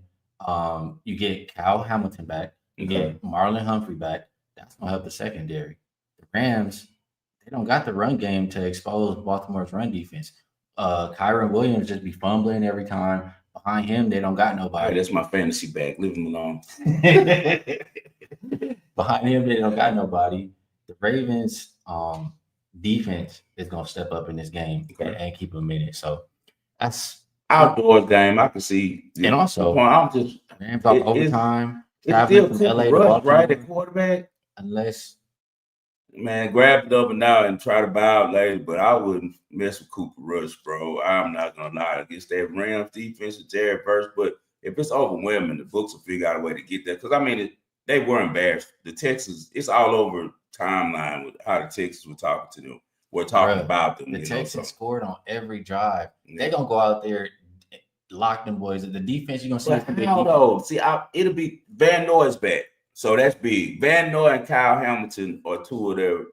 You get Kyle Hamilton back. You get Marlon Humphrey back. That's going to help the secondary. The Rams, they don't got the run game to expose Baltimore's run defense. Kyron Williams just be fumbling every time. Behind him, they don't got nobody. Right, that's my fantasy back. Leave him alone. Behind him, they don't got nobody. The Ravens defense is going to step up in this game and keep them in it. So that's outdoors game. I can see. And also, I'm just Rams off overtime. It's still Cooper Rush, right? At quarterback. Unless, man, grab it up and down and try to buy out later, but I wouldn't mess with Cooper Rush, bro. I'm not gonna lie against that Rams defense with Jared Verse, but if it's overwhelming, the books will figure out a way to get there. Because I mean, they were embarrassed. The Texans, it's all over timeline with how the Texans were talking to them. We're talking about them. The Texans scored on every drive. Yeah. They're gonna go out there, lock them boys. The defense, you're gonna see. But how though? See, it'll be Van Noy's back. So that's big. Van Noy and Kyle Hamilton are 2 of their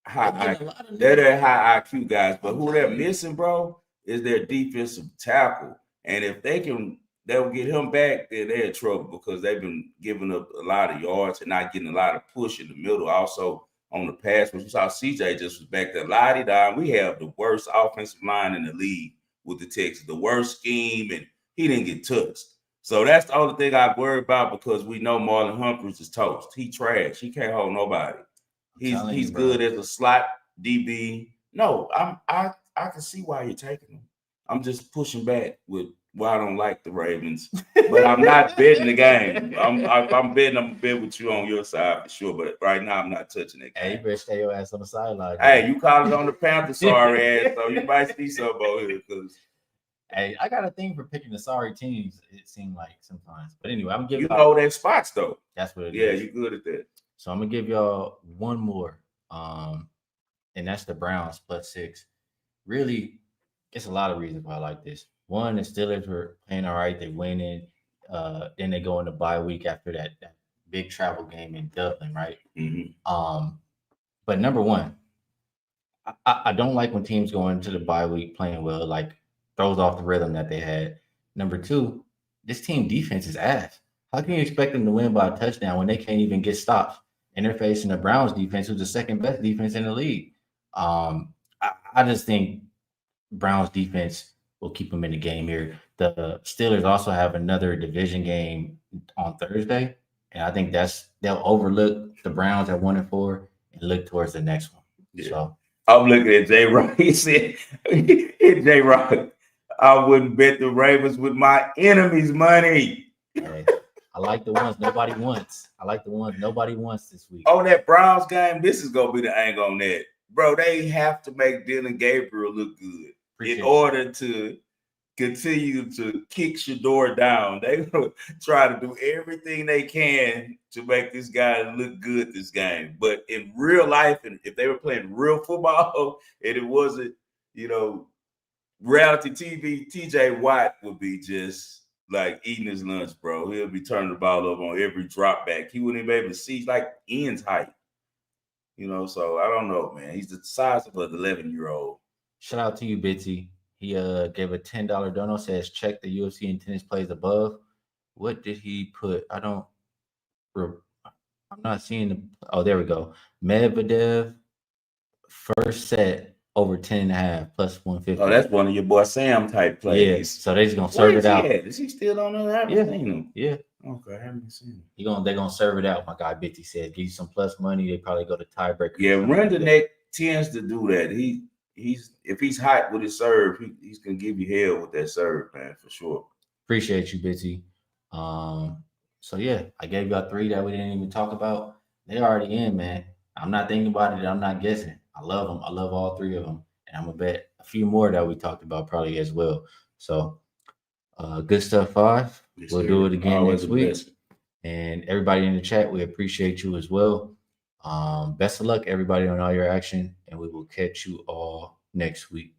high IQ guys. But who they're missing, bro, is their defensive tackle. And if they'll get him back, then they're in trouble because they've been giving up a lot of yards and not getting a lot of push in the middle. Also on the pass, which you saw CJ just was back there. Lottie-da, we have the worst offensive line in the league with the Texans, the worst scheme, and he didn't get touched. So that's the only thing I worry about because we know Marlon Humphreys is toast. He trash. He can't hold nobody. He's good as a slot DB. No, I can see why you're taking him. I'm just pushing back with why I don't like the Ravens, but I'm not betting the game. I'm betting. I'm bet with you on your side for sure. But right now, I'm not touching it. Hey, you better stay your ass on the sideline. Hey, you call it on the Panthers, sorry ass. So you might see something over here because Hey, I got a thing for picking the sorry teams. It seemed like sometimes, but anyway, I'm gonna give You y'all. know their spots though. That's what it Yeah, is. you good at that. So I'm gonna give y'all one more, and that's the Browns +6. Really, it's a lot of reasons why I like this. One, the Steelers were playing all right; they winning. Then they go into bye week after that big travel game in Dublin, right? But number one, I don't like when teams go into the bye week playing well, like throws off the rhythm that they had. Number two, this team defense is ass. How can you expect them to win by a touchdown when they can't even get stops? And they're facing the Browns defense, who's the second best defense in the league. I just think Browns defense will keep them in the game here. The Steelers also have another division game on Thursday, and I think they'll overlook the Browns at 1-4 and look towards the next one. Yeah. So I'm looking at J Rock. He said, J Rock, I wouldn't bet the Ravens with my enemies' money. hey, I like the ones nobody wants. I like the ones nobody wants this week. On that Browns game, this is gonna be the angle on that. Bro, they have to make Dylan Gabriel look good in order to continue to kick Shador down. They're gonna try to do everything they can to make this guy look good this game. But in real life, and if they were playing real football and it wasn't, reality TV, TJ Watt would be just like eating his lunch, bro. He'll be turning the ball over on every drop back. He wouldn't even be able to see like Ian's height. So I don't know, man. He's the size of an 11-year-old. Shout out to you, Bitsy. He gave a $10 dono, says check the UFC and tennis plays above. What did he put? I'm not seeing the. Oh, there we go. Medvedev first set over 10.5 plus 150. Oh, that's one of your boy Sam type plays. Yeah, so they just gonna serve it out. Is he still on there? I haven't seen him. Yeah. Okay, I haven't seen him. They're gonna serve it out. My guy Bitsy said, give you some plus money. They probably go to tiebreaker. Yeah, Rendenek tends to do that. If he's hot with his serve, he's gonna give you hell with that serve, man, for sure. Appreciate you, Bitsy. So yeah, I gave y'all 3 that we didn't even talk about. They already in, man. I'm not thinking about it. I'm not guessing. I love them. I love all 3 of them, and I'm gonna bet a few more that we talked about probably as well. So, good stuff, 5. Yes, we'll do it again next week. And everybody in the chat, we appreciate you as well. Best of luck, everybody, on all your action, and we will catch you all next week.